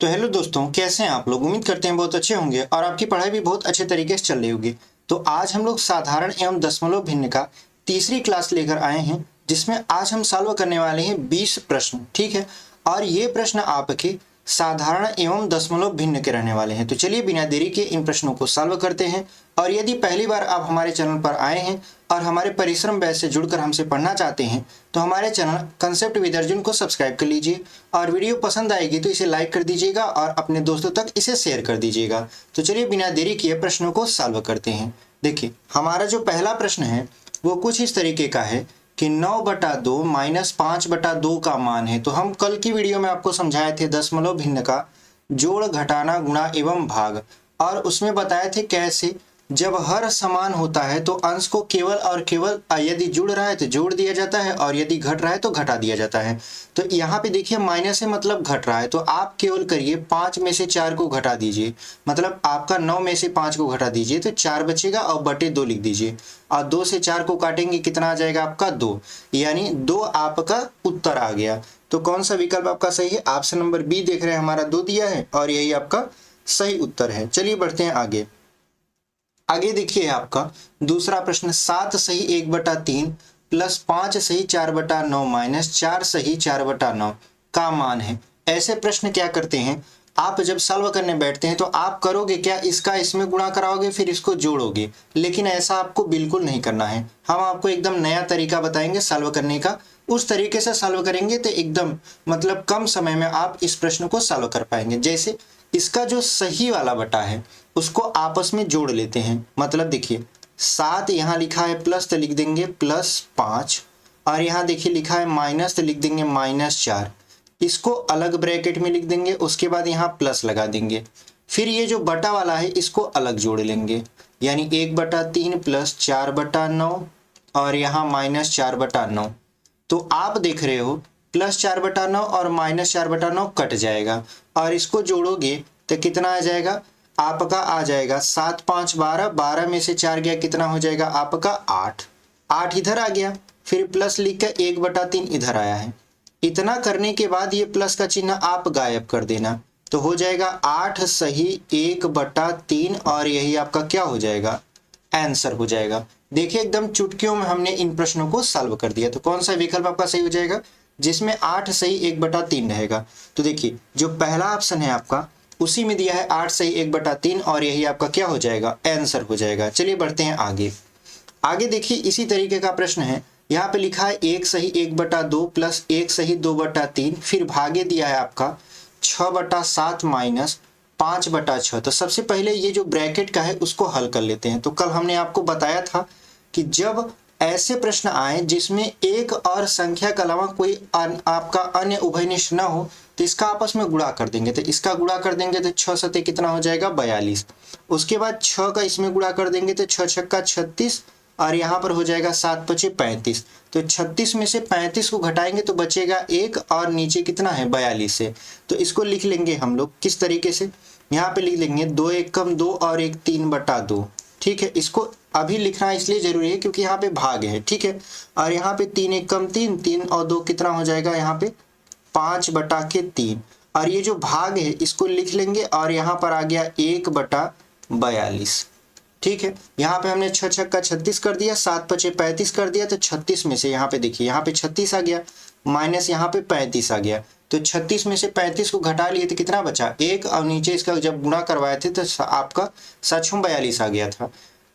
तो हेलो दोस्तों, कैसे हैं आप लोग। उम्मीद करते हैं बहुत अच्छे होंगे और आपकी पढ़ाई भी बहुत अच्छे तरीके से चल रही होगी। तो आज हम लोग साधारण एवं दशमलव भिन्न का तीसरी क्लास लेकर आए हैं, जिसमें आज हम सॉल्व करने वाले हैं 20 प्रश्न। ठीक है, और ये प्रश्न आपके साधारण एवं दशमलव भिन्न के रहने वाले हैं। तो चलिए बिना देरी के इन प्रश्नों को सॉल्व करते हैं। और यदि पहली बार आप हमारे चैनल पर आए हैं और हमारे परिश्रम बैच से जुड़कर हमसे पढ़ना चाहते हैं तो हमारे चैनल कंसेप्ट विद अर्जुन को सब्सक्राइब कर लीजिए और वीडियो पसंद आएगी तो इसे लाइक कर दीजिएगा और अपने दोस्तों तक इसे शेयर कर दीजिएगा। तो चलिए बिना देरी किए प्रश्नों को सॉल्व करते हैं। देखिए, हमारा जो पहला प्रश्न है वो कुछ इस तरीके का है कि 9/2 माइनस 5/2 का मान है। तो हम कल की वीडियो में आपको समझाए थे दशमलव भिन्न का जोड़, घटाना, गुणा एवं भाग, और उसमें बताए थे कैसे जब हर समान होता है तो अंश को केवल और केवल यदि जुड़ रहा है तो जोड़ दिया जाता है और यदि घट रहा है तो घटा दिया जाता है। तो यहाँ पे देखिए माइनस है मतलब घट रहा है, तो आप केवल करिए 5 में से 4 को घटा दीजिए, मतलब आपका 9 में से 5 को घटा दीजिए तो 4 बचेगा और बटे 2 लिख दीजिए और 2 से 4 को काटेंगे कितना आ जाएगा आपका 2, यानी 2 आपका उत्तर आ गया। तो कौन सा विकल्प आपका सही है? ऑप्शन नंबर बी देख रहे हैं, हमारा 2 दिया है और यही आपका सही उत्तर है। चलिए बढ़ते हैं आगे। आगे देखिए आपका दूसरा प्रश्न, 7 सही 1/3 प्लस 5 सही 4/9 माइनस 4 सही 4/9 का मान है। ऐसे प्रश्न क्या करते हैं, आप जब सॉल्व करने बैठते हैं तो आप करोगे क्या, इसका इसमें गुणा कराओगे फिर इसको जोड़ोगे, लेकिन ऐसा आपको बिल्कुल नहीं करना है। हम आपको एकदम नया तरीका बताएंगे सॉल्व करने का, उस तरीके से सॉल्व करेंगे तो एकदम मतलब कम समय में आप इस प्रश्न को सॉल्व कर पाएंगे। जैसे इसका जो सही वाला बटा है उसको आपस में जोड़ लेते हैं। मतलब देखिए 7 यहाँ लिखा है प्लस तो लिख देंगे +5, और यहाँ देखिए लिखा है माइनस तो लिख देंगे -4। इसको अलग ब्रैकेट में लिख देंगे, उसके बाद यहाँ प्लस लगा देंगे। फिर ये जो बटा वाला है इसको अलग जोड़ लेंगे, यानी 1/3 प्लस 4/9 और यहाँ -4/9। तो आप देख रहे हो +4/9 और -4/9 कट जाएगा और इसको जोड़ोगे तो कितना आ जाएगा आपका, आ जाएगा 7 5 12, 12 में से 4 गया कितना हो जाएगा आपका 8, 8 इधर आ गया, फिर प्लस लिख कर 1/3 इधर आया है। इतना करने के बाद ये प्लस का चिन्ह आप गायब कर देना, तो हो जाएगा 8 सही 1/3 और यही आपका क्या हो जाएगा, आंसर हो जाएगा। देखिए एकदम चुटकियों में हमने इन प्रश्नों को सॉल्व कर दिया। तो कौन सा विकल्प आपका सही हो जाएगा, जिसमें 8 सही 1/3 रहेगा। तो देखिए जो पहला ऑप्शन है आपका उसी में दिया है 8 सही 1/3 और यही आपका क्या हो जाएगा, आंसर हो जाएगा। चलिए बढ़ते हैं आगे। आगे देखिए इसी तरीके का प्रश्न है, यहाँ पे लिखा है 1 सही 1/2 प्लस 1 सही 2/3, फिर भागे दिया है आपका 6/7 माइनस 5/6। तो सबसे पहले ये जो ब्रैकेट का है उसको हल कर लेते हैं। तो कल हमने आपको बताया था कि जब ऐसे प्रश्न आए जिसमें एक और संख्या के अलावा कोई आपका अन्य उभयनिष्ठ न हो तो इसका आपस में गुणा कर देंगे। तो इसका गुणा कर देंगे तो 6 सते कितना हो जाएगा 42, उसके बाद 6 का इसमें गुणा कर देंगे तो 6 छक्का 36 और यहाँ पर हो जाएगा 7 पचे 35। तो 36 में से 35 को घटाएंगे तो बचेगा 1 और नीचे कितना है 42 से। तो इसको लिख लेंगे हम लोग किस तरीके से, यहाँ पे लिख लेंगे 2 1 कम 2 और 1 3/2। ठीक है, इसको अभी लिखना इसलिए जरूरी है क्योंकि यहाँ पे भाग है। ठीक है, और यहाँ पे 3 1 कम 3, 3 और 2 कितना हो जाएगा यहाँ पे 5/3, और ये जो भाग है इसको लिख लेंगे और यहाँ पर आ गया 1/42। ठीक है, यहाँ पे हमने 6 छक्का 36 कर दिया, 7 पचे 35 कर दिया, तो 36 में से यहाँ पे देखिए यहाँ पे 36 आ गया माइनस यहाँ पे 35 आ गया। तो 36 में से 35 को घटा लिए तो कितना बचा 1, और नीचे इसका जब गुणा करवाए थे तो आपका सच में 42 आ गया था।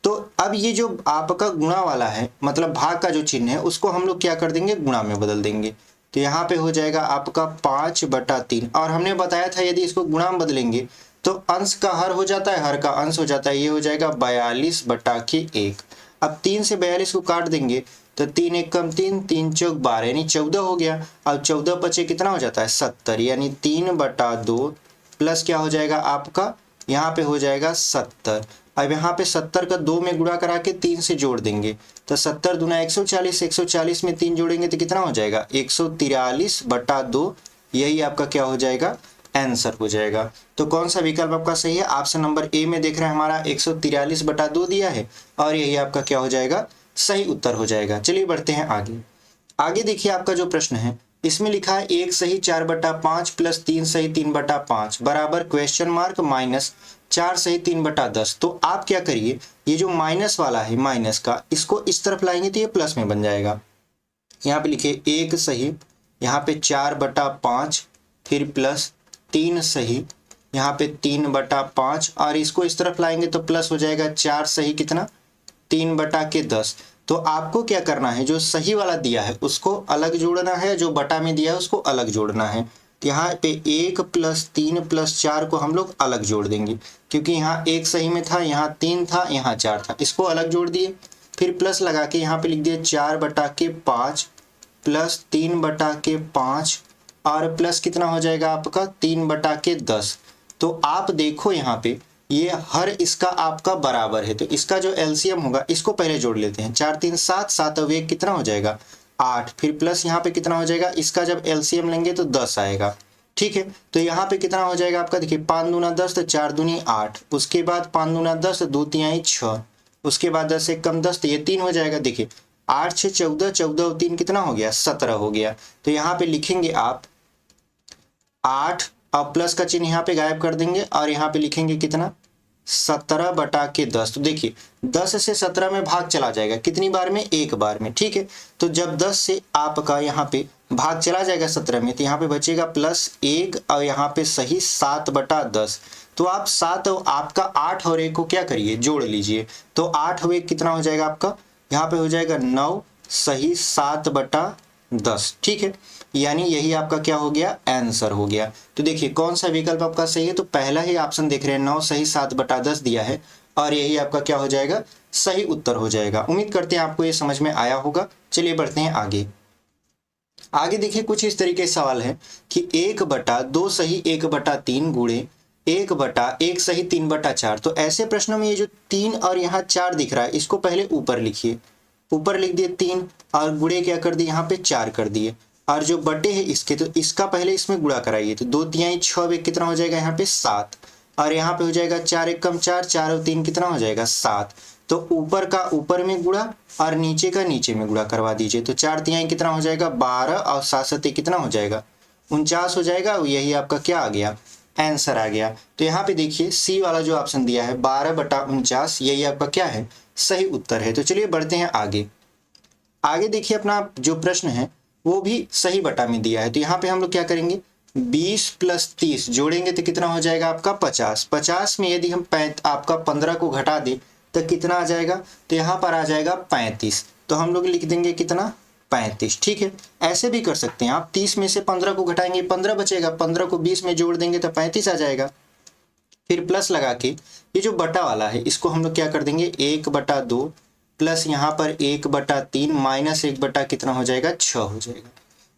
तो अब ये जो आपका गुणा वाला है मतलब भाग का जो चिन्ह है उसको हम लोग क्या कर देंगे, गुणा में बदल देंगे। तो यहाँ पे हो जाएगा आपका 5/3, और हमने बताया था यदि इसको गुणा में बदलेंगे तो अंश का हर हो जाता है, हर का अंश हो जाता है, ये हो जाएगा 42/1। अब 3 से 42 को काट देंगे तो 3 1 कम 3, 3 चौक 12 यानी 14 हो गया। अब 14 पचे कितना हो जाता है 70, यानी 3/2 प्लस क्या हो जाएगा आपका यहाँ पे हो जाएगा 70। अब यहाँ पे 70 का 2 में गुणा करा के 3 से जोड़ देंगे तो 70 दूना 140, 140 में 3 जोड़ेंगे तो कितना हो जाएगा 143/2, यही आपका क्या हो जाएगा आंसर हो जाएगा। तो कौन सा विकल्प आपका सही है, ऑप्शन नंबर ए में देख रहे हैं हमारा 143/2 दिया है और यही आपका क्या हो जाएगा सही उत्तर हो जाएगा। चलिए बढ़ते हैं आगे। आगे देखिए आपका जो प्रश्न है इसमें लिखा है 1 सही 4/5 प्लस 3 सही 3/5 बराबर क्वेश्चन मार्क माइनस 4 सही 3/10। तो आप क्या करिए, ये जो माइनस वाला है माइनस का, इसको इस तरफ लाएंगे तो ये प्लस में बन जाएगा। यहाँ पे लिखिए 1 सही, यहाँ पे 4/5, फिर प्लस 3 सही, यहाँ पे 3/5, और इसको इस तरफ लाएंगे तो प्लस हो जाएगा 4 सही कितना 3/10। तो आपको क्या करना है, जो सही वाला दिया है उसको अलग जोड़ना है, जो बटा में दिया है उसको अलग जोड़ना है। यहाँ पे 1 प्लस 3 प्लस 4 को हम लोग अलग जोड़ देंगे, क्योंकि यहाँ 1 सही में था, यहाँ 3 था, यहाँ 4 था, इसको अलग जोड़ दिए। फिर प्लस लगा के यहाँ पे लिख दिया 4/5 प्लस 3/5 और प्लस कितना हो जाएगा आपका 3/10। तो आप देखो यहाँ पे ये हर इसका आपका बराबर है, तो इसका जो एलसीएम होगा इसको पहले जोड़ लेते हैं। 4 3 7, 7 और 1 कितना हो जाएगा 8, फिर प्लस यहाँ पे कितना हो जाएगा, इसका जब एलसीएम लेंगे तो 10 आएगा। ठीक है, तो यहाँ पे कितना हो जाएगा आपका, देखिए 5 दूना 10 तो 4 दूनी 8, उसके बाद 5 दूना 10 तो 2 तिहाई 6, उसके बाद 10 एक कम 10 तो ये 3 हो जाएगा। देखिए 8 6 14, 14 और 3 कितना हो गया 17 हो गया। तो यहाँ पे लिखेंगे आप 8 और प्लस का चिन्ह यहाँ पे गायब कर देंगे और यहाँ पे लिखेंगे कितना 17/10। तो देखिए 10 से 17 में भाग चला जाएगा, कितनी बार में, एक बार में। ठीक है, तो जब 10 से आपका यहाँ पे भाग चला जाएगा 17 में, तो यहाँ पे बचेगा +1 और यहाँ पे सही 7/10। तो आप 7 और आपका 8 और 1 को क्या करिए जोड़ लीजिए, तो 8 और 1 कितना हो जाएगा आपका, यहाँ पे हो जाएगा 9 सही 7/10। ठीक है, यानी यही आपका क्या हो गया, आंसर हो गया। तो देखिए कौन सा विकल्प आपका सही है, तो पहला ही ऑप्शन देख रहे हैं 9 सही 7/10 दिया है और यही आपका क्या हो जाएगा, सही उत्तर हो जाएगा। उम्मीद करते हैं आपको ये समझ में आया होगा। चलिए बढ़ते हैं आगे। आगे देखिए कुछ इस तरीके से सवाल है कि 1/2 सही 1/3 गुणे 1/1 सही 3/4। तो ऐसे प्रश्नों में ये जो 3 और यहाँ 4 दिख रहा है इसको पहले ऊपर लिखिए, ऊपर लिख दिए 3 और गुणे क्या कर दिए, यहाँ पे 4 कर दिए, और जो बटे है इसके तो इसका पहले इसमें गुणा कराइए। तो 2 तिहाई 6 एक कितना हो जाएगा, यहाँ पे 7, और यहाँ पे हो जाएगा 4 एक कम 4, 4 और 3 कितना हो जाएगा 7। तो ऊपर का ऊपर में गुणा और नीचे का नीचे में गुणा करवा दीजिए। तो 4 तिहाई कितना हो जाएगा 12 और 7 7 कितना हो जाएगा 49 हो जाएगा। यही आपका क्या आ गया, आंसर आ गया। तो यहाँ पे देखिए सी वाला जो ऑप्शन दिया है 12/49, यही आपका क्या है, सही उत्तर है। तो चलिए बढ़ते हैं आगे। आगे देखिए अपना जो प्रश्न है वो भी सही बटा में दिया है। तो यहाँ पे हम लोग क्या करेंगे, 20 + 30 जोड़ेंगे तो कितना हो जाएगा आपका 50। 50 में यदि हम आपका 15 को घटा दें तो कितना आ जाएगा, तो यहाँ पर आ जाएगा 35। तो हम लोग लिख देंगे कितना 35। ठीक है, ऐसे भी कर सकते हैं आप, 30 में से 15 को घटाएंगे 15 बचेगा, 15 को 20 में जोड़ देंगे तो 35 आ जाएगा। फिर प्लस लगा के ये जो बटा वाला है इसको हम लोग क्या कर देंगे 1/2 प्लस यहाँ पर 1/3 माइनस 1 कितना हो जाएगा 6 हो जाएगा।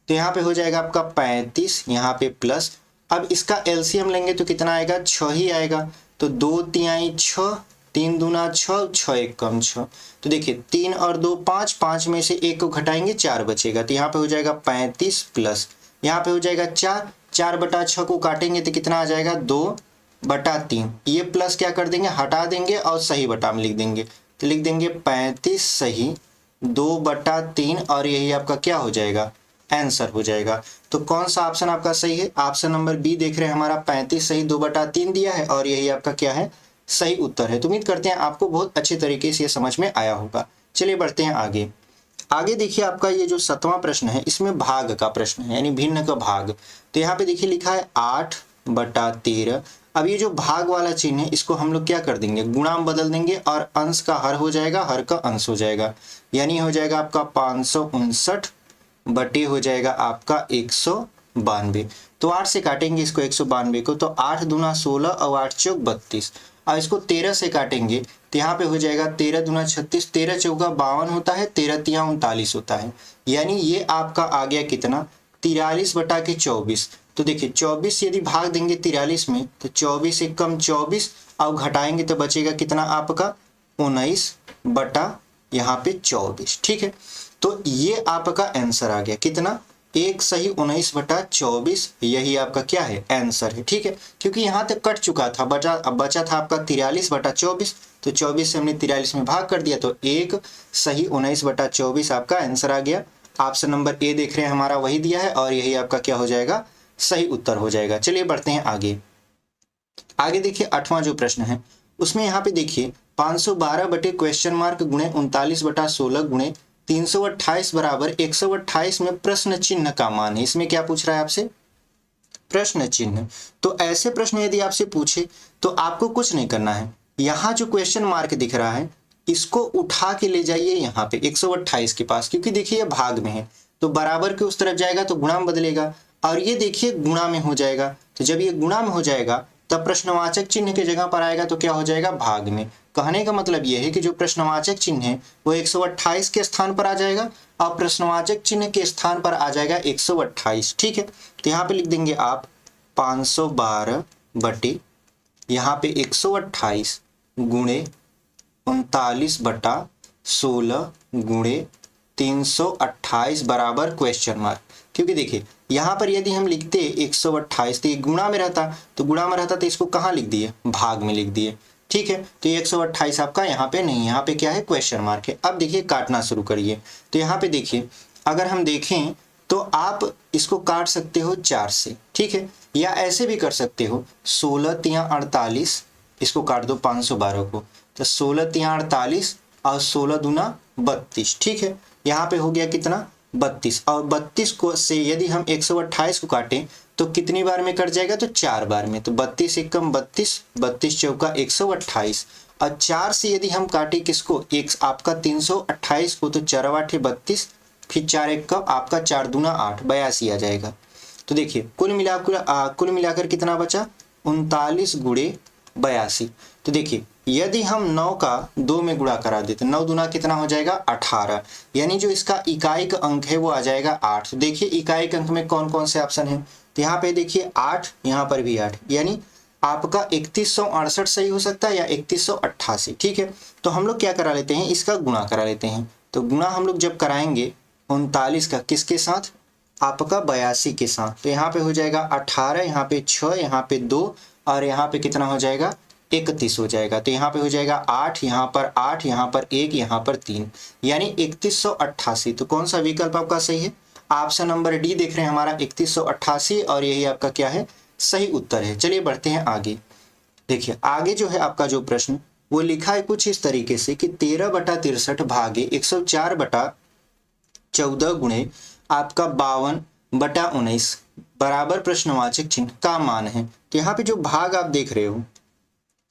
तो यहाँ पे हो जाएगा आपका 35, यहाँ पे प्लस, अब इसका एलसीएम लेंगे तो कितना आएगा 6 ही आएगा। तो 2 तिहाई 6, 3 दूना 6, 6 एक कम 6। तो देखिए 3 और 2 5, 5 में से 1 को घटाएंगे 4 बचेगा। तो यहाँ पे हो जाएगा 35 प्लस यहाँ पे हो जाएगा 4, 4/6 को काटेंगे तो कितना आ जाएगा 2/3। ये प्लस क्या कर देंगे, हटा देंगे और सही बटा में लिख देंगे। तो लिख देंगे 35 सही 2/3 और यही आपका क्या हो जाएगा, आंसर हो जाएगा। तो कौन सा ऑप्शन आपका सही है, ऑप्शन नंबर बी देख रहे हैं हमारा 35 सही 2/3 दिया है और यही आपका क्या है, सही उत्तर है। तो उम्मीद करते हैं आपको बहुत अच्छे तरीके से ये समझ में आया होगा। चलिए बढ़ते हैं आगे। आगे देखिए आपका ये जो 7वां प्रश्न है इसमें भाग का प्रश्न है, यानी भिन्न का भाग। तो यहाँ पे देखिए लिखा है 8/13। अब ये जो भाग वाला चिन्ह है इसको हम लोग क्या कर देंगे, गुणा में बदल देंगे और अंश का हर हो जाएगा, हर का अंश हो जाएगा, यानी हो जाएगा आपका 559 बटे हो जाएगा आपका 192। तो 8 से काटेंगे इसको 192 को, तो 8 दूना 16 और 8 चौक 32। और इसको 13 से काटेंगे तो यहाँ पे हो जाएगा 13 दूना 36, 13 चौका 52 होता है, 13 तिया 39 होता है, यानी ये आपका आ गया कितना 43/24। तो देखिए 24 यदि भाग देंगे 43 में तो 24 एक कम 24 और घटाएंगे तो बचेगा कितना आपका 19 यहाँ पे 24। ठीक है, तो ये आपका आंसर आ गया कितना, 1 सही 19/24, यही आपका क्या है, आंसर है। ठीक है, क्योंकि यहाँ तक कट चुका था, बचा था आपका 43/24, तो 24 से हमने 43 में भाग कर दिया तो 1 सही 19/24 आपका आंसर आ गया ऑप्शन नंबर ए देख रहे हैं हमारा वही दिया है और यही आपका क्या हो जाएगा, सही उत्तर हो जाएगा। चलिए बढ़ते हैं आगे। आगे देखिए 8वां जो प्रश्न है उसमें यहाँ पे देखिए 512 बटे क्वेश्चन मार्क गुणे 39 बटा 16 गुणे 328 बराबर 128 में प्रश्न चिन्ह का मान है। इसमें क्या पूछ रहा है आपसे, प्रश्न चिन्ह। तो ऐसे प्रश्न यदि आपसे पूछे तो आपको कुछ नहीं करना है, यहाँ जो क्वेश्चन मार्क दिख रहा है इसको उठा के ले जाइए यहाँ पे 128 के पास, क्योंकि देखिए ये भाग में है तो बराबर के उस तरफ जाएगा तो गुणा में बदलेगा, और ये देखिए गुणा में हो जाएगा। तो जब ये गुणा में हो जाएगा तब प्रश्नवाचक चिन्ह की जगह पर आएगा तो क्या हो जाएगा, भाग में। कहने का मतलब ये है कि जो प्रश्नवाचक चिन्ह है वो 128 के स्थान पर आ जाएगा और प्रश्नवाचक चिन्ह के स्थान पर आ जाएगा 128। ठीक है, तो यहाँ पे लिख देंगे आप 512 बटे यहाँ पे 128 गुणे 39 बटा 16 गुणे 328 बराबर क्वेश्चन मार्क। क्योंकि देखिए यहाँ पर यदि हम लिखते 128 तो ये गुणा में रहता, तो गुणा में रहता तो इसको कहाँ लिख दिए, भाग में लिख दिए। ठीक है, तो ये 128 आपका यहाँ पे नहीं, यहाँ पे क्या है, क्वेश्चन मार्क है। अब देखिए काटना शुरू करिए। तो यहाँ पे देखिए अगर हम देखें तो आप इसको काट सकते हो 4 से, ठीक है, या ऐसे भी कर सकते हो 16 तिया 48, इसको काट दो 512 को, तो 16 तिया 48 और 16 दूना 32। ठीक है, यहाँ पे हो गया कितना, 32, और 32 को से यदि हम 128 को काटें तो कितनी बार में कट जाएगा, तो 4 बार में। तो 32 एकम 32, 32 चौका 128, और 4 से यदि हम काटे किसको, एक आपका 328 को, तो 4 8 32, फिर 4 1 का आपका 4 दूना 8, 82 आ जाएगा। तो देखिए कुल मिलाकर कितना बचा, 39 गुणे 82। तो देखिए यदि हम 9 का 2 में गुणा करा देते, 9 दूना कितना हो जाएगा, 18, यानी जो इसका इकाई अंक है वो आ जाएगा 8। तो देखिए इकाई अंक में कौन कौन से ऑप्शन है, तो यहाँ पे देखिए 8, यहाँ पर भी 8, यानी आपका 3168 सही हो सकता है या 3188। ठीक है, तो हम लोग क्या करा लेते हैं, इसका गुणा करा लेते हैं। तो गुणा हम लोग जब कराएंगे 39 का किसके साथ, आपका 82 के साथ, तो यहाँ पे हो जाएगा 18, यहाँ पे 6, यहाँ पे 2, और यहाँ पे कितना हो जाएगा, 31 हो जाएगा। तो यहाँ पे हो जाएगा 8, यहाँ पर 8, यहाँ पर 1, यहाँ पर 3, यानी 3188। तो कौन सा विकल्प आपका सही है, ऑप्शन नंबर डी देख रहे हैं हमारा 3188, और यही आपका क्या है, सही उत्तर है। चलिए बढ़ते हैं आगे। देखिए आगे जो है आपका जो प्रश्न वो लिखा है कुछ इस तरीके से कि 13 बटा 63 भागे 104 बटा 14 गुणे आपका 52 बटा 19 बराबर प्रश्नवाचक चिन्ह का मान है। तो यहाँ पे जो भाग आप देख रहे हो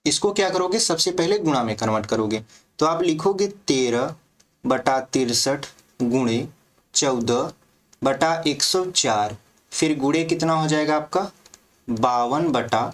इसको क्या करोगे, सबसे पहले गुणा में कन्वर्ट करोगे। तो आप लिखोगे 13 बटा 63 गुणे 14 बटा 104, फिर गुणे कितना हो जाएगा आपका 52 बटा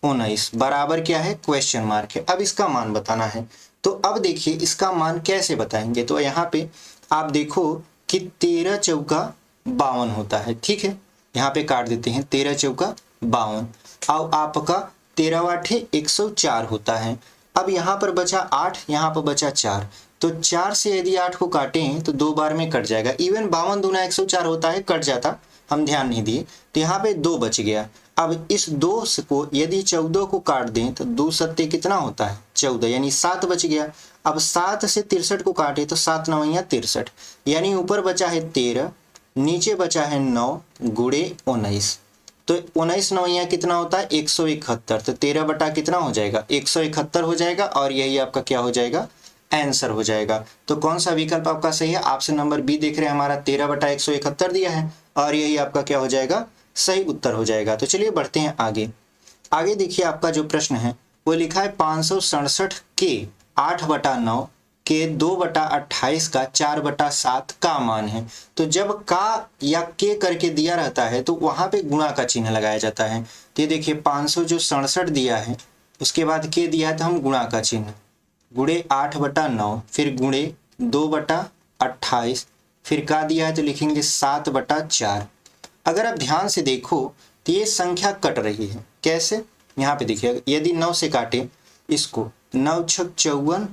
19 बराबर क्या है, क्वेश्चन मार्क है। अब इसका मान बताना है। तो अब देखिए इसका मान कैसे बताएंगे, तो यहाँ पे आप देखो कि 13 चौका 52 होता है। ठीक है, यहाँ पे काट देते हैं, 13 चौका 52, और आपका 13 8 104 होता है। अब यहाँ पर बचा 8, यहाँ पर बचा 4, तो 4 से यदि 8 को काटें तो 2 बार में कट जाएगा। इवन 52 दूना 104 होता है, कट जाता, हम ध्यान नहीं दिए, तो यहाँ पे 2 बच गया। अब इस 2 को यदि 14 को काट दें तो 2 सत्ते कितना होता है, 14, यानी 7 बच गया। अब 7 से 63 को काटे तो 7 9 63, यानी ऊपर बचा है 13, नीचे बचा है 9 गुणे 19, तो 19 9 कितना होता है, 171। तो 13 बटा कितना हो जाएगा, 171 हो जाएगा, और यही आपका क्या हो जाएगा, आंसर हो जाएगा। तो कौन सा विकल्प आपका सही है, ऑप्शन नंबर बी देख रहे हैं हमारा 13 बटा 171 दिया है, और यही आपका क्या हो जाएगा, सही उत्तर हो जाएगा। तो चलिए बढ़ते हैं आगे। आगे देखिए आपका जो प्रश्न है वो लिखा है 567 के 8 बटा 9 के 2 बटा 28 का 4 बटा 7 का मान है। तो जब का या के करके दिया रहता है तो वहां पे गुणा का चिन्ह लगाया जाता है। तो ये देखिए 567 दिया है, उसके बाद के दिया है तो हम गुणा का चिन्ह, गुणे 8 बटा 9, फिर गुणे 2 बटा 28, फिर का दिया है तो लिखेंगे 7 बटा 4। अगर आप ध्यान से देखो तो ये संख्या कट रही है, कैसे, यहाँ पे देखिए यदि 9 से काटे इसको, 9 छक 54,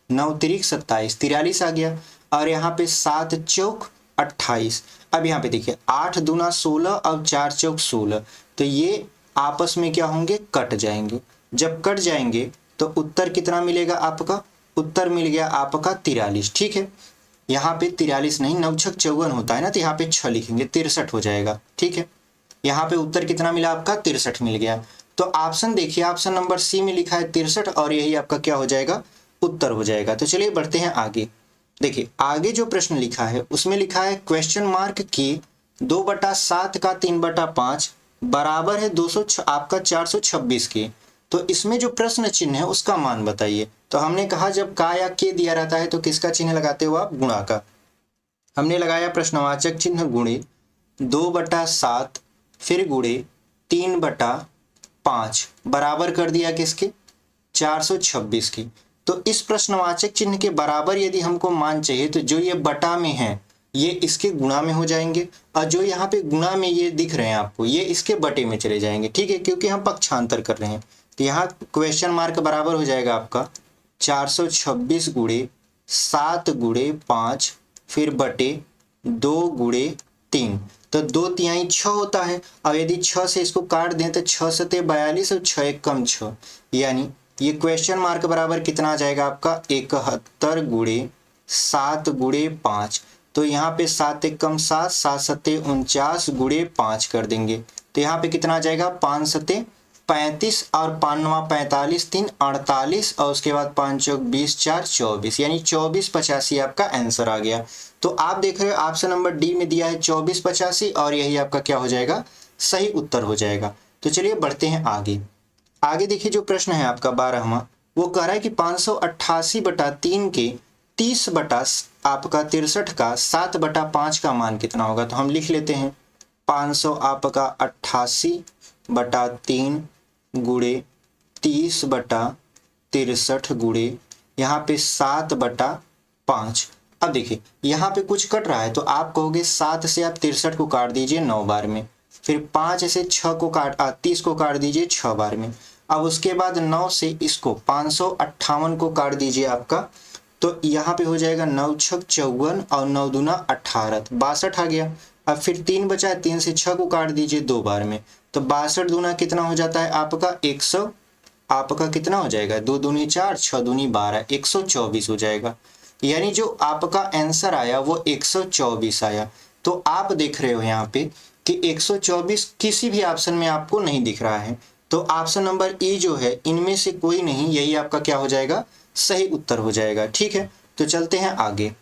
9 तिरिक 27, 43 आ गया, और यहाँ पे 7 चौक 28। अब यहाँ पे देखिए 8 दूना 16 और 4 चौक 16, तो ये आपस में क्या होंगे, कट जाएंगे। जब कट जाएंगे तो उत्तर कितना मिलेगा आपका, उत्तर मिल गया आपका 43। ठीक है, यहाँ पे 43 नहीं, 9 छक 54 होता है ना, तो यहाँ पे 6 लिखेंगे, 63 हो जाएगा। ठीक है, यहाँ पे उत्तर कितना मिला आपका, 63 मिल गया। तो ऑप्शन देखिए, ऑप्शन नंबर सी में लिखा है 63 और यही आपका क्या हो जाएगा, उत्तर हो जाएगा। तो चलिए बढ़ते हैं आगे। देखिए आगे जो प्रश्न लिखा है उसमें लिखा है क्वेश्चन मार्क की 2/7 का 3/5 बराबर है 200 आपका 426 के। तो इसमें जो प्रश्न चिन्ह है उसका मान बताइए। तो हमने कहा जब का या के दिया रहता है तो किसका चिन्ह लगाते हो आप, गुणा का। हमने लगाया प्रश्नवाचक चिन्ह गुणे 2/7 फिर गुणे 3/5 बराबर कर दिया किसके, 426 की। तो इस प्रश्नवाचक चिन्ह के बराबर यदि हमको मान चाहिए तो जो ये बटा में है ये इसके गुणा में हो जाएंगे, और जो यहाँ पे गुणा में ये दिख रहे हैं आपको ये इसके बटे में चले जाएंगे। ठीक है, क्योंकि हम पक्षांतर कर रहे हैं। तो यहाँ क्वेश्चन मार्क बराबर हो जाएगा आपका 426 गुणे 7 गुणे 5 फिर बटे 2 गुणे 3। तो 2 तिहाई 6 होता है। अब यदि 6 से इसको काट दें तो 6 सते 42 और 6 एक कम 6, यानी ये क्वेश्चन मार्क बराबर कितना आ जाएगा आपका 71 गुणे 7 गुणे 5। तो यहाँ पे 7 एक कम 7, 7 सते 49 गुणे 5 कर देंगे। तो यहाँ पे कितना आ जाएगा, 5 सते 35 और 5 45 3 48 और उसके बाद 5 चौक 20 4 24, यानी 2485 आपका आंसर आ गया। तो आप देख रहे हो ऑप्शन नंबर डी में दिया है 2485 और यही आपका क्या हो जाएगा, सही उत्तर हो जाएगा। तो चलिए बढ़ते हैं आगे। आगे देखिए जो प्रश्न है आपका 12वां, वो कह रहा है कि 588/3 के 30 आपका 63 का 7/5 का मान कितना होगा। तो हम लिख लेते हैं 500 आपका 88/3 गुणे 30/63 गुणे यहाँ पे 7/5। अब देखिए यहाँ पे कुछ कट रहा है तो आप कहोगे 7 से आप 63 को काट दीजिए 9 बार में, फिर 5 से 6 को 30 को काट दीजिए 6 बार में। अब उसके बाद 9 से इसको 558 को काट दीजिए आपका, तो यहाँ पे हो जाएगा 9 छक 54 और 9 दूना 18, 62 आ गया। अब फिर 3 बचा है, 3 से 6 को काट दीजिए 2 बार में, तो 62 दूना कितना हो जाता है आपका 100, आपका कितना हो जाएगा 2 दूनी 4 6 दूनी 12 124 हो जाएगा। यानी जो आपका आंसर आया वो 124 आया। तो आप देख रहे हो यहाँ पे कि 124 किसी भी ऑप्शन में आपको नहीं दिख रहा है। तो ऑप्शन नंबर ई जो है इनमें से कोई नहीं, यही आपका क्या हो जाएगा, सही उत्तर हो जाएगा। ठीक है, तो चलते हैं आगे।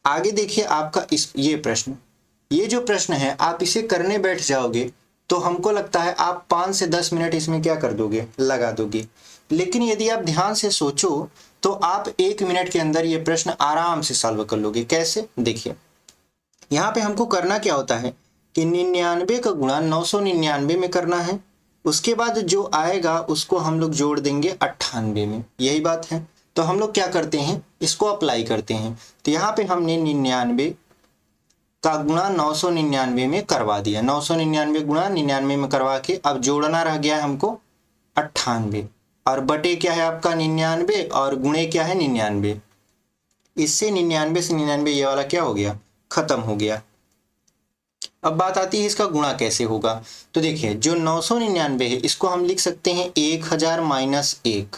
आगे देखिए आपका ये प्रश्न, ये जो प्रश्न है आप इसे करने बैठ जाओगे तो हमको लगता है आप 5 से 10 मिनट इसमें क्या कर दोगे, लगा दोगे। लेकिन यदि आप ध्यान से सोचो तो आप 1 मिनट के अंदर ये प्रश्न आराम से सॉल्व कर लोगे। कैसे, देखिए यहाँ पे हमको करना क्या होता है कि 99 का गुणा 999 में करना है, उसके बाद जो आएगा उसको हम लोग जोड़ देंगे 98 में, यही बात है। तो हम लोग क्या करते हैं, इसको अप्लाई करते हैं। तो यहाँ पे हमने 99 का गुणा 999 में करवा दिया, 999 गुणा 99 में करवा के अब जोड़ना रह गया है हमको 98, और बटे क्या है आपका 99 और गुणे क्या है 99। इससे 99 से 99 ये वाला क्या हो गया, खत्म हो गया। अब बात आती है इसका गुणा कैसे होगा। तो देखिए जो 999 है इसको हम लिख सकते हैं 1000 माइनस 1,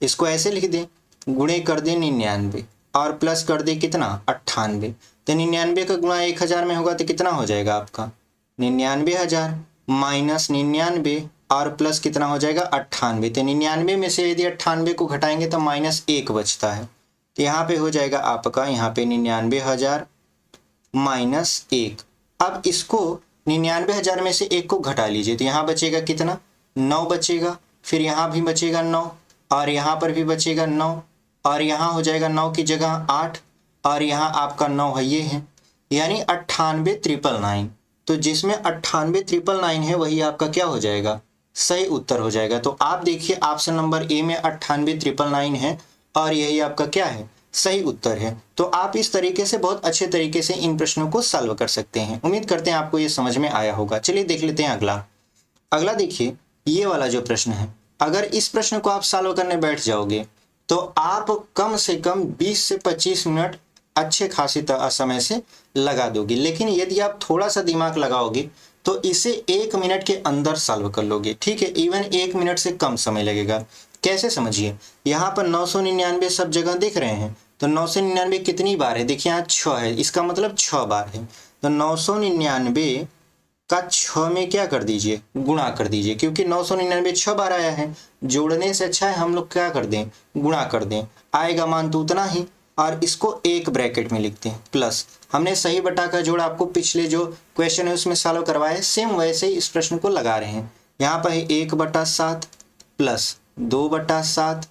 इसको ऐसे लिख दें, गुणे कर दें 99 और प्लस कर दे कितना 98। तो 99 का गुणा 1000 में होगा तो कितना हो जाएगा आपका 99,000 माइनस 99 और प्लस कितना हो जाएगा 98। तो 99 में से यदि 98 को घटाएंगे तो -1 बचता है। तो यहाँ पे हो जाएगा आपका यहाँ पे 99,000 माइनस 1। अब इसको 99,000 में से 1 को घटा लीजिए तो यहाँ बचेगा कितना 9 बचेगा, फिर यहाँ भी बचेगा 9 और यहाँ पर भी बचेगा 9 और यहाँ हो जाएगा 9 की जगह 8 और यहाँ आपका 9 है ये है, यानी 98,999। तो जिसमें 98,999 है वही आपका क्या हो जाएगा, सही उत्तर हो जाएगा। तो आप देखिए ऑप्शन नंबर ए में 98,999 है और यही आपका क्या है, सही उत्तर है। तो आप इस तरीके से बहुत अच्छे तरीके से इन प्रश्नों को सॉल्व कर सकते हैं। उम्मीद करते हैं आपको ये समझ में आया होगा। चलिए देख लेते हैं अगला। अगला देखिए ये वाला जो प्रश्न है, अगर इस प्रश्न को आप सॉल्व करने बैठ जाओगे तो आप कम से कम 20 से 25 मिनट अच्छे खासी समय से लगा दोगे। लेकिन यदि आप थोड़ा सा दिमाग लगाओगे तो इसे 1 मिनट के अंदर सॉल्व कर लोगे। ठीक है, इवन 1 मिनट से कम समय लगेगा। कैसे, समझिए यहाँ पर 999 सब जगह दिख रहे हैं तो 999 कितनी बार है, देखिए यहाँ 6 है, इसका मतलब 6 बार है। तो 999 का 6 में क्या कर दीजिए, गुणा कर दीजिए, क्योंकि 999 6 बार आया है। जोड़ने से अच्छा है हम लोग क्या कर दें, गुणा कर दें, आएगा मान तो उतना ही। और इसको एक ब्रैकेट में लिखते हैं प्लस। हमने सही बटा का जोड़ आपको पिछले जो क्वेश्चन है उसमें सॉल्व करवाया है, सेम वैसे ही इस प्रश्न को लगा रहे हैं। यहाँ पर है 1/7 प्लस 2/7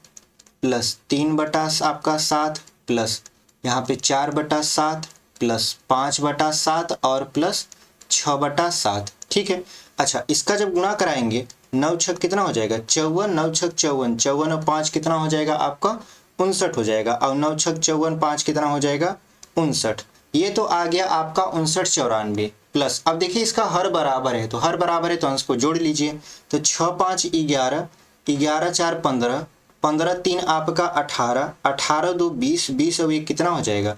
प्लस 3/7 आपका 7 प्लस यहाँ पे 4/7 प्लस 5/7 और प्लस 6/7। ठीक है। अच्छा, इसका जब गुणा कराएंगे 9 छक कितना हो जाएगा, 54, 9 छक 54, 54 और 5 कितना हो जाएगा आपका 59 हो जाएगा। और 9 छक 54, 5 कितना हो जाएगा 59। ये तो आ गया आपका 59/94 प्लस। अब देखिए इसका हर बराबर है, तो हर बराबर है तो अंश को जोड़ लीजिए। तो 6 5 11, 11 4 15, 15 3 आपका 18, 18 2 20, 20 और 1 कितना हो जाएगा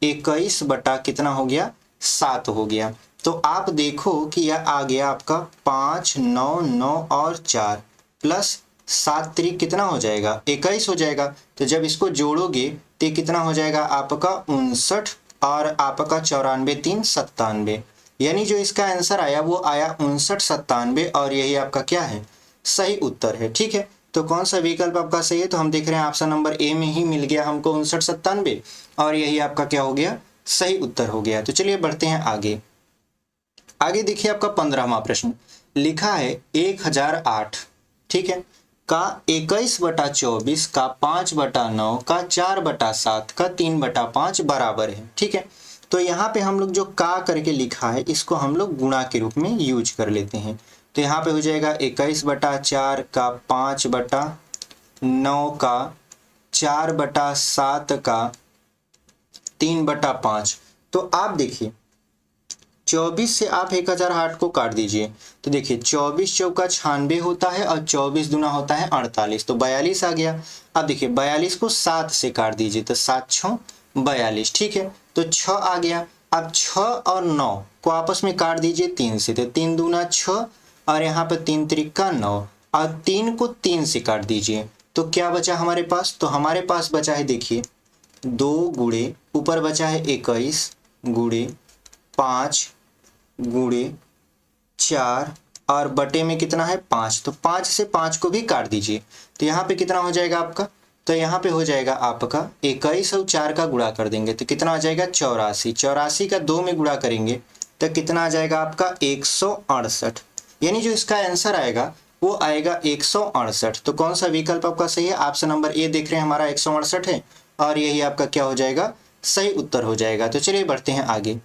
21 बटा कितना हो गया 7 हो गया। तो आप देखो कि यह आ गया आपका 5 9 9 और 4 प्लस 7 3 कितना हो जाएगा 21 हो जाएगा। तो जब इसको जोड़ोगे तो कितना हो जाएगा आपका 59 और आपका 94 3 97, यानी जो इसका आंसर आया वो आया 59 97 और यही आपका क्या है सही उत्तर है। ठीक है। तो कौन सा विकल्प आपका सही है, तो हम देख रहे हैं ऑप्शन नंबर ए में ही मिल गया हमको 59 97 और यही आपका क्या हो गया सही उत्तर हो गया। तो चलिए बढ़ते हैं आगे। आगे देखिए आपका 15वां प्रश्न लिखा है 1008, ठीक है, का 21/24 का 5/9 का 4/7 का 3/5 बराबर है। ठीक है। तो यहाँ पे हम लोग जो का करके लिखा है इसको हम लोग गुणा के रूप में यूज कर लेते हैं। तो यहाँ पे हो जाएगा 21/4 का 5/9 का 4/7 का 3/5। तो आप देखिए 24 से आप 1008 को काट दीजिए, तो देखिए 24 चौका 96 होता है और 24 दूना होता है 48, तो 42 आ गया। अब देखिए 42 को 7 से काट दीजिए, तो 7 6 42। ठीक है। तो 6 आ गया। अब 6 और 9 को आपस में काट दीजिए 3 से, तो 3 दूना 6 और यहाँ पर 3 त्रिका 9 और 3 को 3 से काट दीजिए, तो क्या बचा हमारे पास, तो हमारे पास बचा है देखिए 2 गुणे ऊपर बचा है 21 गुणे 5 गुणे 4 और बटे में कितना है 5, तो 5 से 5 को भी काट दीजिए, तो यहाँ पे कितना हो जाएगा आपका, तो यहाँ पे हो जाएगा आपका 21 और 4 का गुणा कर देंगे तो कितना आ जाएगा 84, 84 का 2 में गुणा करेंगे तो कितना आ जाएगा आपका 168, यानी जो इसका आंसर आएगा वो आएगा 168। तो कौन सा विकल्प आपका सही है, ऑप्शन नंबर ए देख रहे हैं हमारा 168 है और यही आपका क्या हो जाएगा सही उत्तर हो जाएगा। तो चलिए बढ़ते हैं आगे।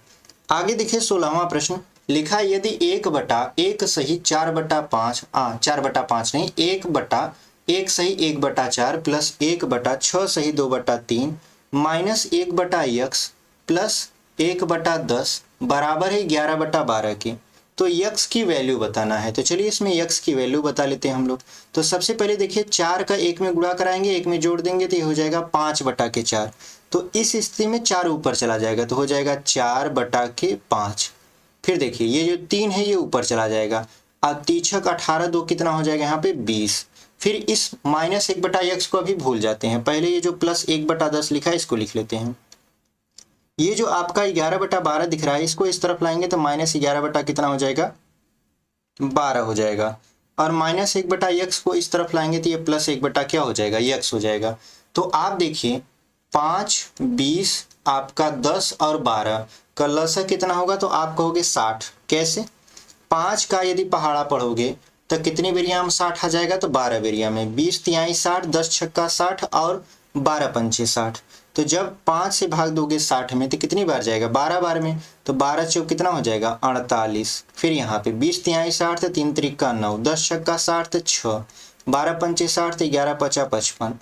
आगे देखिए 16वां प्रश्न लिखा है यदि 1/1 सही 4/5 4/5 नहीं 1/1 सही 1/4 प्लस 1/6 सही 2/3 माइनस 1/x प्लस 1/10 बराबर है 11/12 के, तो x की वैल्यू बताना है। तो चलिए इसमें x की वैल्यू बता लेते हैं हम लोग। तो सबसे पहले देखिए 4 का 1 में गुणा कराएंगे, 1 में जोड़ देंगे तो ये हो जाएगा 5/4। तो इस स्थिति में 4 ऊपर चला जाएगा तो हो जाएगा 4/5। फिर देखिए ये जो 3 है ये ऊपर चला जाएगा और 3 18 2 कितना हो जाएगा यहाँ पे 20। फिर इस माइनस 1/x को अभी भूल जाते हैं, पहले ये जो प्लस 1/10 लिखा है इसको लिख लेते हैं। ये जो आपका 11/12 दिख रहा है इसको इस तरफ लाएंगे तो माइनस 11 बटा कितना हो जाएगा 12 हो जाएगा, और माइनस 1/x को इस तरफ लाएंगे तो ये प्लस 1 बटा क्या हो जाएगा x हो जाएगा। तो आप देखिए 5 20 आपका 10 और 12 का लसा कितना होगा, तो आप कहोगे 60। कैसे, 5 का यदि पहाड़ा पढ़ोगे तो कितनी बेरिया में 60 आ जाएगा, तो 12 बेरिया में 20 तिहाई 60, 10 छक्का 60 और 12 पंचे 60। तो जब 5 से भाग दोगे 60 में तो कितनी बार जाएगा 12 बार में, तो 12 चौक कितना हो जाएगा 48। फिर यहाँ पे 20 तिहाई 60 तो 3 त्रिका 9, 10 छक्का 60 तो 6, 12 पंचे 60 तो 11 पचा 55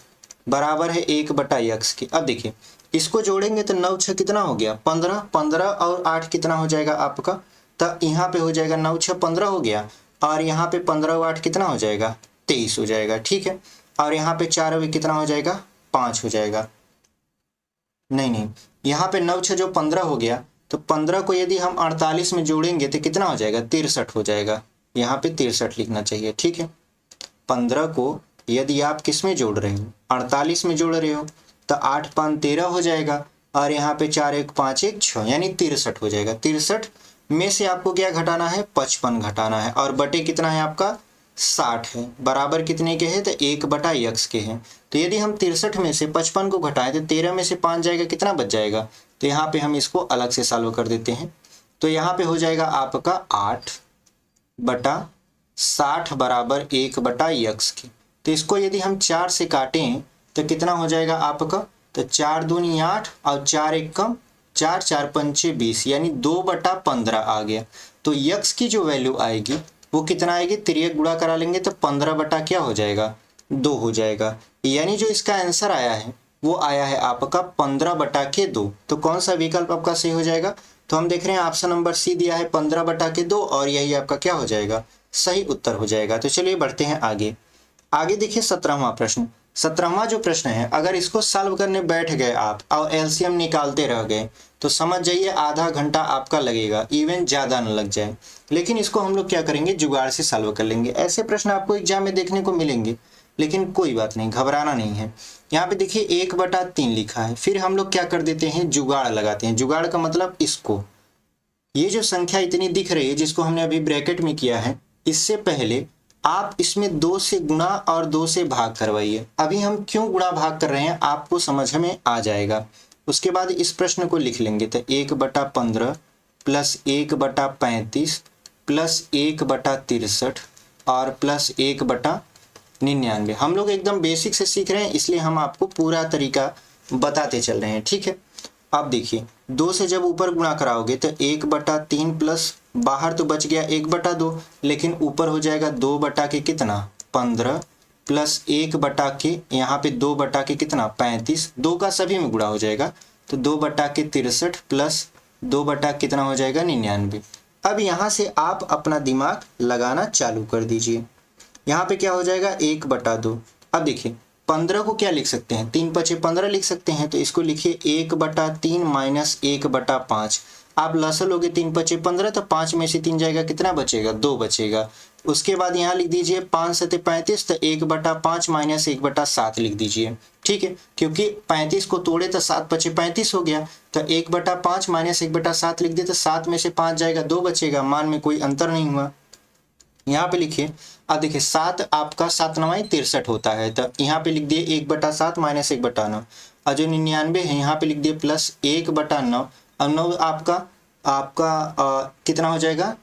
बराबर है 1/x के। अब देखिए इसको जोड़ेंगे तो 9 6 कितना हो गया 15, 15 और 8 कितना हो जाएगा आपका, तो यहाँ पे हो जाएगा 9 6 15 हो गया और यहाँ पे 15 और 8 कितना हो जाएगा 23 हो जाएगा। ठीक है। और यहाँ पे 4 भी कितना हो जाएगा 5 हो जाएगा, नहीं यहाँ पे 9 6 जो 15 हो गया, तो 15 को यदि हम 48 में जोड़ेंगे तो कितना हो जाएगा 63 हो जाएगा, यहाँ पे 63 लिखना चाहिए। ठीक है। 15 को यदि आप किस में जोड़ रहे हो 48 में जोड़ रहे हो तो 8 5 13 हो जाएगा और यहाँ पे 4 1 5 1 6 यानी 63 हो जाएगा। 63 में से आपको क्या घटाना है, 55 घटाना है और बटे कितना है आपका 60 है। बराबर कितने के हैं, तो 1/x के हैं। तो यदि हम 63 में से 55 को घटाएं तो 13 में से 5 जाएगा, कितना बच जाएगा। तो यहाँ पे हम इसको अलग से सॉल्व कर देते हैं। तो यहाँ पे हो जाएगा आपका 8/60 बराबर 1/x के। तो इसको यदि हम 4 से काटें तो कितना हो जाएगा आपका, तो 4 दूनी 8 और 4 1 कम 4 4 5 20 यानी 2/15 आ गया। तो x की जो वैल्यू आएगी वो कितना आएगी, तिर्यक गुणा करा लेंगे तो 15 बटा क्या हो जाएगा, 2 हो जाएगा। यानी जो इसका आंसर आया है वो आया है आपका 15/2। तो कौन सा विकल्प आपका सही हो जाएगा, तो हम देख रहे हैं ऑप्शन नंबर सी दिया है 15/2 और यही आपका क्या हो जाएगा, सही उत्तर हो जाएगा। तो चलिए बढ़ते हैं आगे। आगे देखिए 17वां प्रश्न। 17वां जो प्रश्न है, अगर इसको सॉल्व करने बैठ गए आप और एलसीएम निकालते रह गए तो समझ जाइए आधा घंटा आपका लगेगा, इवन ज़्यादा न लग जाए। लेकिन इसको हम लोग क्या करेंगे, जुगाड़ से सॉल्व कर लेंगे। ऐसे प्रश्न आपको एग्जाम में देखने को मिलेंगे, लेकिन कोई बात नहीं, घबराना नहीं है। यहाँ पे देखिए 1/3 लिखा है, फिर हम लोग क्या कर देते हैं, जुगाड़ लगाते हैं। जुगाड़ का मतलब इसको, ये जो संख्या इतनी दिख रही है जिसको हमने अभी ब्रैकेट में किया है, इससे पहले आप इसमें 2 से गुणा और 2 से भाग करवाइए। अभी हम क्यों गुणा भाग कर रहे हैं आपको समझ में आ जाएगा। उसके बाद इस प्रश्न को लिख लेंगे, तो 1/15 प्लस 1/35 प्लस 1/63 और प्लस 1/99। हम लोग एकदम बेसिक से सीख रहे हैं, इसलिए हम आपको पूरा तरीका बताते चल रहे हैं, ठीक है। अब देखिए 2 से जब ऊपर गुणा कराओगे तो 1/3 प्लस बाहर तो बच गया 1/2, लेकिन ऊपर हो जाएगा 2 बटा के कितना 15 प्लस 1 बटा के यहाँ पे 2 बटा के कितना 35, 2 का सभी में गुणा हो जाएगा तो 2 बटा के 63 प्लस 2 बटा कितना हो जाएगा 99। अब यहाँ से आप अपना दिमाग लगाना चालू कर दीजिए। यहाँ पे क्या हो जाएगा 1/2। अब देखिए 15 को क्या लिख सकते हैं, 3 5 15 लिख सकते हैं। तो इसको लिखिए 1/3 माइनस 1/5। आप लसल लोगे 3 5 15 तो 5 में से 3 जाएगा, कितना बचेगा 2 बचेगा। उसके बाद यहाँ लिख दीजिए 5 7 35 तो 1/5 माइनस 1/7 लिख दीजिए, ठीक है। क्योंकि 35 को तोड़े तो 7 5 35 हो गया, तो 1/5 माइनस 1/7 लिख दिए तो 7 में से 5 जाएगा, 2 बचेगा। मान में कोई अंतर नहीं हुआ। यहाँ पे लिखिए, अब देखिए 7 आपका 7 9 63 होता है, तो यहाँ पे लिख दिए 1/7 माइनस 1/9 और जो 99 है यहाँ पे लिख दिए प्लस 1/9 और 9 आपका कितना हो जाएगा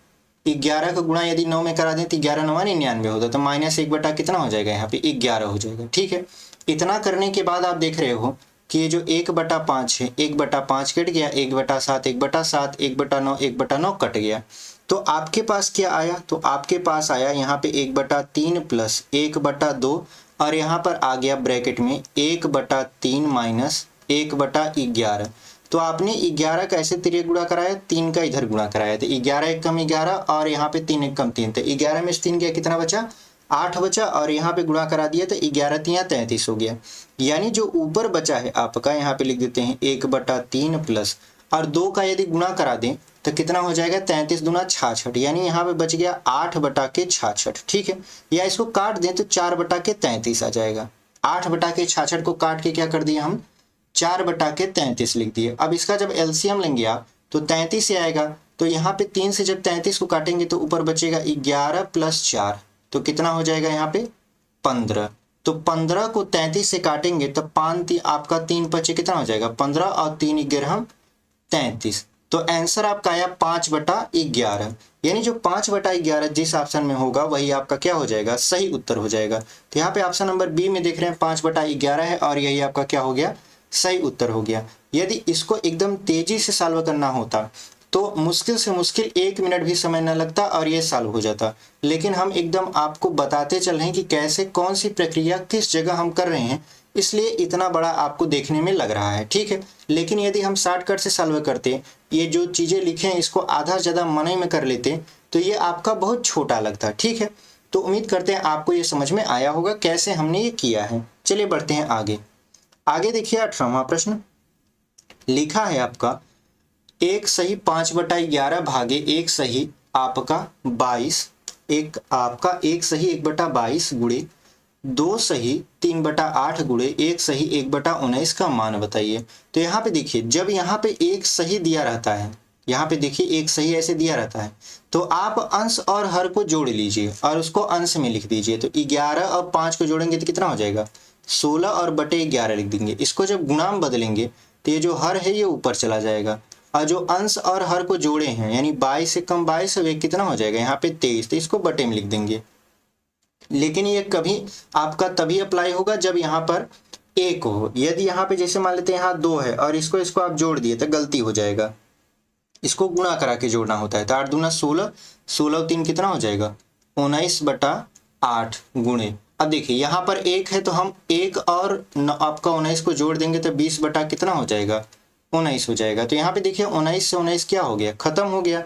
11 का गुणा यदि 9 में करा दें तो 11 9 99 होता, तो माइनस 1 बटा कितना हो जाएगा यहाँ पे 11 हो जाएगा, ठीक है। इतना करने के बाद आप देख रहे हो कि ये जो 1/5 है 1/5 कट गया, 1/7 1/7 1/9 1/9 कट गया। तो आपके पास क्या आया, तो आपके पास आया यहाँ पे 1/3 प्लस 1/2 और यहाँ पर आ गया ब्रैकेट में 1/3 माइनस 1/11। तो आपने 11 का ऐसे तिर्यक गुणा कराया, 3 का इधर गुणा कराया, तो 11 1 कम 11 और यहाँ पे 3 1 कम 3, तो 11 में से 3 गया कितना बचा 8 बचा और यहाँ पे गुणा करा दिया तो 11 3 33 हो गया। यानी जो ऊपर बचा है आपका यहाँ पे लिख देते हैं 1/3 प्लस और 2 का यदि गुणा करा दें तो कितना हो जाएगा 33 दूना 66, यानी यहाँ पे बच गया 8/66, ठीक है। या इसको काट दें तो 4/33 आ जाएगा। 8/66 को काट के क्या कर दिया हम 4/33 लिख दिए। अब इसका जब एलसीएम लेंगे आप तो 33 से आएगा, तो यहाँ पे 3 से जब 33 को काटेंगे तो ऊपर बचेगा 11 प्लस 4, तो कितना हो जाएगा यहाँ पे 15। तो 15 को 33 से काटेंगे तो 5 आपका 3 5 कितना हो जाएगा 15 और 3 11 33। तो आंसर आपका आया 5/11, यानी जो 5/11 जिस ऑप्शन में होगा वही आपका क्या हो जाएगा सही उत्तर हो जाएगा। तो यहाँ पे ऑप्शन नंबर बी में देख रहे हैं 5/11 है और यही आपका क्या हो गया सही उत्तर हो गया। यदि इसको एकदम तेजी से सॉल्व करना होता तो मुश्किल से मुश्किल 1 मिनट भी समय न लगता और ये सॉल्व हो जाता, लेकिन हम एकदम आपको बताते चल रहे हैं कि कैसे कौन सी प्रक्रिया किस जगह हम कर रहे हैं, इसलिए इतना बड़ा आपको देखने में लग रहा है, ठीक है। लेकिन यदि हम शॉर्टकट से सॉल्व करते, ये जो चीज़ें लिखे हैं इसको आधा ज़्यादा मनई में कर लेते तो ये आपका बहुत छोटा लगता, ठीक है। तो उम्मीद करते हैं आपको ये समझ में आया होगा कैसे हमने ये किया है। चलिए बढ़ते हैं आगे। आगे देखिए 18वां प्रश्न लिखा है आपका एक सही 5/11 भागे एक सही आपका 22, एक आपका एक सही 1/22 गुणे 2 सही 3/8 गुणे 1 सही 1/19 का मान बताइए। तो यहाँ पे देखिए, जब यहाँ पे एक सही दिया रहता है, यहाँ पे देखिए एक सही ऐसे दिया रहता है, तो आप अंश और हर को जोड़ लीजिए और उसको अंश में लिख दीजिए। तो 11 और 5 को जोड़ेंगे तो कितना हो जाएगा, 16 और बटे 11 लिख देंगे। इसको जब गुणा में बदलेंगे तो ये जो हर है ये ऊपर चला जाएगा, और जो अंश और हर को जोड़े हैं यानी 22 से कम 22 और 1 कितना हो जाएगा यहाँ पे 23, तो इसको बटे में लिख देंगे। लेकिन ये कभी आपका तभी अप्लाई होगा जब यहाँ पर 1 हो। यदि यहाँ पे जैसे मान लेते हैं यहाँ 2 है और इसको आप जोड़ दिए तो गलती हो जाएगा, इसको गुणा करा के जोड़ना होता है। तो 8 दूना 16, 16 और 3 कितना हो जाएगा 19/8 गुणे। अब देखिए यहाँ पर 1 है तो हम 1 और आपका 19 को जोड़ देंगे तो 20 बटा कितना हो जाएगा 19 हो जाएगा। तो यहाँ पे देखिए 19 से 19 क्या हो गया, खत्म हो गया।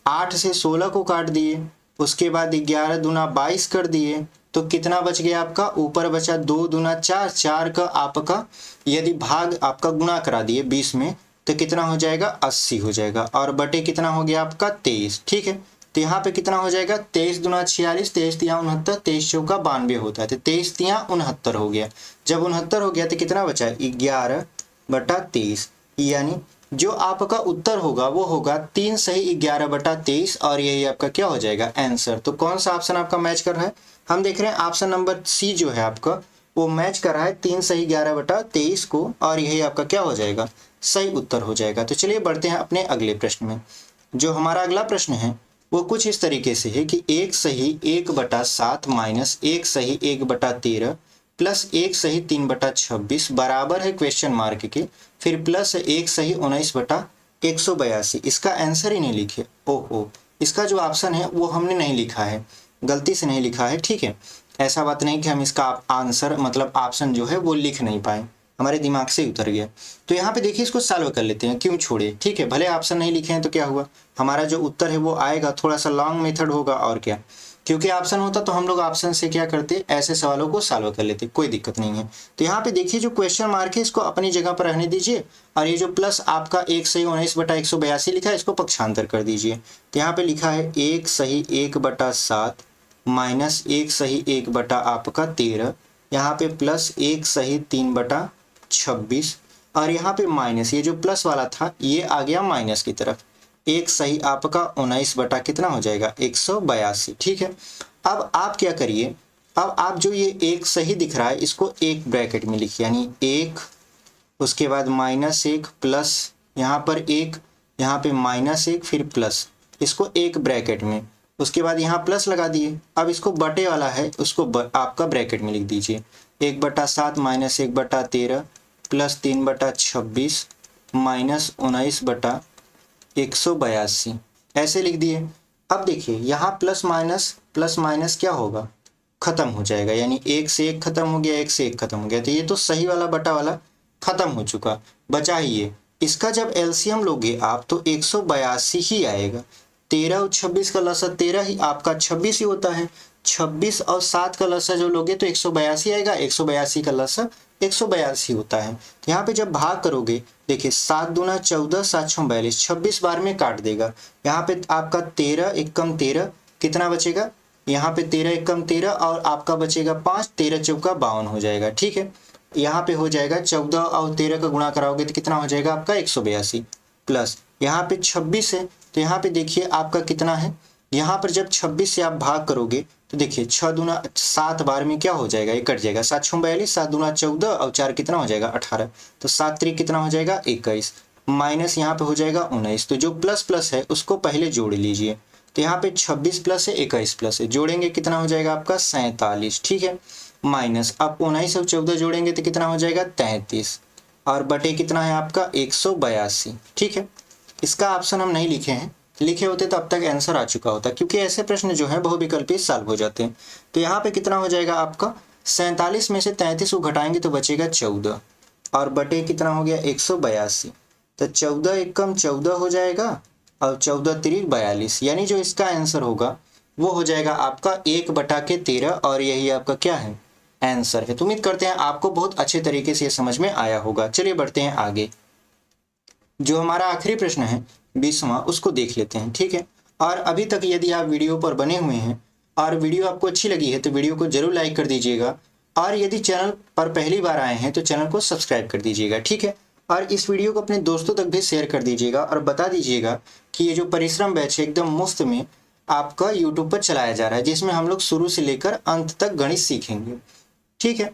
8 से 16 को काट दिए, उसके बाद 11 दूना 22 कर दिए, तो कितना बच गया आपका, ऊपर बचा 2 दूना 4, 4 का आपका यदि भाग आपका गुणा करा दिए 20 में तो कितना हो जाएगा 80 हो जाएगा, और बटे कितना हो गया आपका 23। ठीक है, तो यहाँ पे कितना हो जाएगा 23 दूना 46, 23 तिया 69, 23 चौका 92 होता है, तो 23 तिया 69 हो गया। जब 69 हो गया तो कितना बचा 11/23, यानी जो आपका उत्तर होगा वो होगा 3 सही 11/23, और यही आपका क्या हो जाएगा आंसर। तो कौन सा ऑप्शन आपका मैच कर रहा है, हम देख रहे हैं ऑप्शन नंबर सी जो है आपका वो मैच कर रहा है 3 सही 11/23 को, और यही आपका क्या हो जाएगा सही उत्तर हो जाएगा। तो चलिए बढ़ते हैं अपने अगले प्रश्न में। जो हमारा अगला प्रश्न है वो कुछ इस तरीके से है कि 1 सही 1/7 माइनस 1 सही 1/13 प्लस 1 सही 3/26 बराबर है क्वेश्चन मार्क के, फिर प्लस 1 सही 19/182। इसका आंसर ही नहीं लिखे, ओहो, इसका जो ऑप्शन है वो हमने नहीं लिखा है, गलती से नहीं लिखा है। ठीक है, ऐसा बात नहीं कि हम इसका आंसर मतलब ऑप्शन जो है वो लिख नहीं पाए, हमारे दिमाग से उतर गया। तो यहाँ पे देखिए इसको सॉल्व कर लेते हैं, क्यों छोड़े। ठीक है, भले ऑप्शन नहीं लिखे हैं तो क्या हुआ, हमारा जो उत्तर है वो आएगा, थोड़ा सा लॉन्ग मेथड होगा और क्या, क्योंकि ऑप्शन होता तो हम लोग ऑप्शन से क्या करते, ऐसे सवालों को सॉल्व कर लेते, कोई दिक्कत नहीं है। तो यहाँ पे देखिए जो क्वेश्चन मार्क है इसको अपनी जगह पर रहने दीजिए, और ये जो प्लस आपका 1 सही 19/182 लिखा है इसको पक्षांतर कर दीजिए। तो यहाँ पे लिखा है 1 सही 1/7 माइनस 1 सही 1/13, यहाँ पे प्लस 1 सही 3/26, और यहाँ पे माइनस, ये जो प्लस वाला था ये आ गया माइनस की तरफ, 1 सही आपका 19 बटा कितना हो जाएगा 182। ठीक है, अब आप क्या करिए, अब आप जो ये 1 सही दिख रहा है इसको एक ब्रैकेट में लिखिए, यानी 1 उसके बाद -1 प्लस यहाँ पर 1, यहाँ पे -1 फिर प्लस, इसको एक ब्रैकेट में, उसके बाद यहाँ प्लस लगा दिए। अब इसको बटे वाला है उसको आपका ब्रैकेट में लिख दीजिए, 1/7 माइनस 1/13 प्लस 3/26 माइनस 19/182 ऐसे लिख दिए। अब देखिए यहाँ प्लस माइनस क्या होगा, खत्म हो जाएगा, यानी 1 से 1 खत्म हो गया, 1 से 1 खत्म हो गया, तो ये तो सही वाला बटा वाला खत्म हो चुका, बचा ही ये। इसका जब एलसीएम लोगे आप तो 182 ही आएगा। 13 और 26 का लसा 13 ही आपका 26 ही होता है, 26 और 7 का लसा जो लोगे तो 182 आएगा, 182 का लसा 182 होता है। तो यहाँ पे जब भाग करोगे देखिए 7 दूना 14 7 6 42, 26 बार में काट देगा। यहाँ पे आपका 13 एकम 13 कितना बचेगा, यहाँ पे 13 एकम 13 और आपका बचेगा 5, 13 चौका 52 हो जाएगा। ठीक है, यहाँ पे हो जाएगा 14 और 13 का गुणा कराओगे तो कितना हो जाएगा आपका 182, प्लस यहाँ पे 26 है तो यहाँ पे देखिए आपका कितना है, यहाँ पर जब 26 से आप भाग करोगे तो देखिए 6 दूना 7 बार में क्या हो जाएगा, ये कट जाएगा, 7 6 42, 7 दूना 14 और 4 कितना हो जाएगा 18, तो 7 3 कितना हो जाएगा 21, माइनस यहाँ पे हो जाएगा 19। तो जो प्लस प्लस है उसको पहले जोड़ लीजिए, तो यहाँ पे 26 प्लस है 21 प्लस है, जोड़ेंगे कितना हो जाएगा आपका 47। ठीक है, माइनस अब 19 और 14 जोड़ेंगे तो कितना हो जाएगा 33, और बटे कितना है आपका 182। ठीक है, इसका ऑप्शन हम नहीं लिखे हैं, लिखे होते तो अब तक आंसर आ चुका होता, क्योंकि ऐसे प्रश्न जो है बहुविकल्पीय सॉल्व हो जाते हैं। तो यहाँ पे कितना हो जाएगा आपका 47 में से 33 को घटाएंगे तो बचेगा 14, और बटे कितना हो गया 182, तो 14 एकम 14 हो जाएगा और 14 3 42, यानी जो इसका आंसर होगा वो हो जाएगा आपका 1/13, और यही आपका क्या है आंसर है। तो उम्मीद करते हैं आपको बहुत अच्छे तरीके से ये समझ में आया होगा। चलिए बढ़ते हैं आगे, जो हमारा आखिरी प्रश्न है 20वां उसको देख लेते हैं। ठीक है, और अभी तक यदि आप वीडियो पर बने हुए हैं और वीडियो आपको अच्छी लगी है तो वीडियो को जरूर लाइक कर दीजिएगा, और यदि चैनल पर पहली बार आए हैं तो चैनल को सब्सक्राइब कर दीजिएगा, ठीक है। और इस वीडियो को अपने दोस्तों तक भी शेयर कर दीजिएगा और बता दीजिएगा कि ये जो परिश्रम बैच है एकदम मुफ्त में आपका यूट्यूब पर चलाया जा रहा है, जिसमें हम लोग शुरू से लेकर अंत तक गणित सीखेंगे, ठीक है।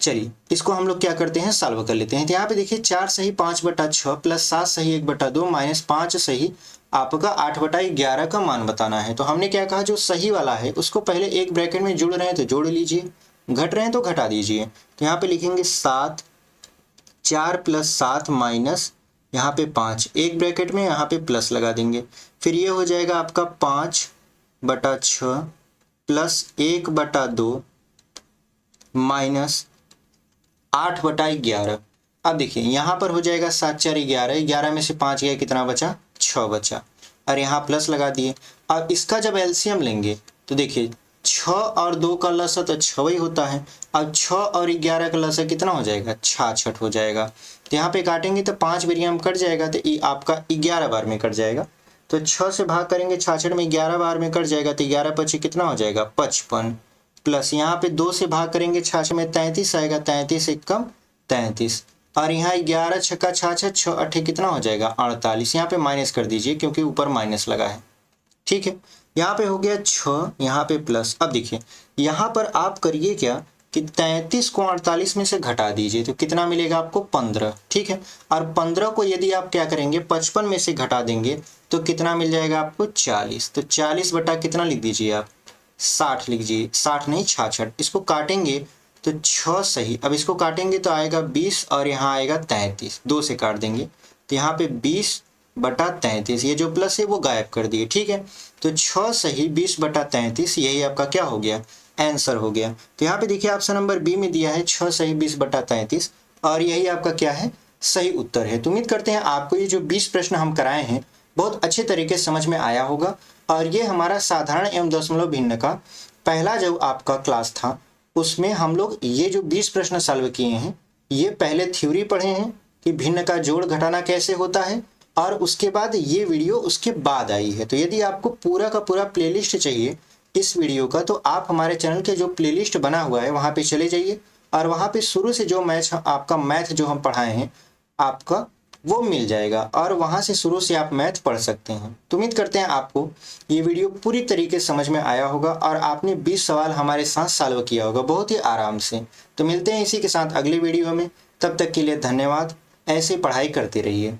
चलिए इसको हम लोग क्या करते हैं, सॉल्व कर लेते हैं। तो यहाँ पे देखिए 4 सही 5/6 प्लस 7 सही 1/2 माइनस 5 सही आपका 8/11 का मान बताना है। तो हमने क्या कहा, जो सही वाला है उसको पहले एक ब्रैकेट में जुड़ रहे हैं तो जोड़ लीजिए, घट रहे हैं तो घटा दीजिए। तो यहाँ पे लिखेंगे 7, 4 + 7 माइनस यहाँ पे 5, एक ब्रैकेट में यहाँ पे प्लस लगा देंगे। फिर ये हो जाएगा आपका 5/6 प्लस 1/2 माइनस 8/11। अब देखिए यहाँ पर हो जाएगा 7 4 11, 11 में से 5 गया, कितना बचा, 6 बचा, और यहाँ प्लस लगा दिए। अब इसका जब एलसीएम लेंगे तो देखिए 6 और 2 का लसा तो 6 ही होता है। अब 6 और 11 का लसा कितना हो जाएगा, 66 हो जाएगा। तो यहाँ पे काटेंगे तो 5 बेरिया में कट जाएगा, तो ये आपका 11 बार में कट जाएगा। तो 6 से भाग करेंगे 66 में, 11 बार में कट जाएगा, तो 11 पचे कितना हो जाएगा, 55, प्लस यहाँ पे 2 से भाग करेंगे 66 में, 33 आएगा, 33 एक कम 33, और यहाँ 11 छक्का 66, 6 8 कितना हो जाएगा, 48। यहाँ पे माइनस कर दीजिए क्योंकि ऊपर माइनस लगा है, ठीक है। यहाँ पे हो गया 6, यहाँ पे प्लस। अब देखिए यहाँ पर आप करिए क्या कि 33 को 48 में से घटा दीजिए, तो कितना मिलेगा आपको, 15, ठीक है। और 15 को यदि आप क्या करेंगे 55 में से घटा देंगे तो कितना मिल जाएगा आपको, 40। तो 40 बटा कितना लिख दीजिए आप, 60 लीजिए, 60 नहीं 66। इसको काटेंगे तो 6 सही, अब इसको काटेंगे तो आएगा 20 और यहाँ आएगा 33, 2 से काट देंगे तो यहाँ पे 20/33, ये जो प्लस है वो गायब कर दिए, ठीक है। तो 6 सही 20/33, यही आपका क्या हो गया, आंसर हो गया। तो यहाँ पे देखिए ऑप्शन नंबर बी में दिया है 6 सही 20/33, और यही आपका क्या है, सही उत्तर है। तो उम्मीद करते हैं आपको ये जो 20 प्रश्न हम कराए हैं बहुत अच्छे तरीके से समझ में आया होगा। और ये हमारा साधारण एवं दशमलव भिन्न का पहला जो आपका क्लास था, उसमें हम लोग ये जो 20 प्रश्न सॉल्व किए हैं, ये पहले थ्योरी पढ़े हैं कि भिन्न का जोड़ घटाना कैसे होता है, और उसके बाद ये वीडियो उसके बाद आई है। तो यदि आपको पूरा का पूरा प्लेलिस्ट चाहिए इस वीडियो का, तो आप हमारे चैनल के जो प्लेलिस्ट बना हुआ है वहाँ पे चले जाइए, और वहाँ पे शुरू से जो आपका मैथ जो हम पढ़ाए हैं आपका वो मिल जाएगा, और वहाँ से शुरू से आप मैथ पढ़ सकते हैं। तो उम्मीद करते हैं आपको ये वीडियो पूरी तरीके से समझ में आया होगा और आपने 20 सवाल हमारे साथ सॉल्व किया होगा बहुत ही आराम से। तो मिलते हैं इसी के साथ अगली वीडियो में, तब तक के लिए धन्यवाद। ऐसे पढ़ाई करते रहिए।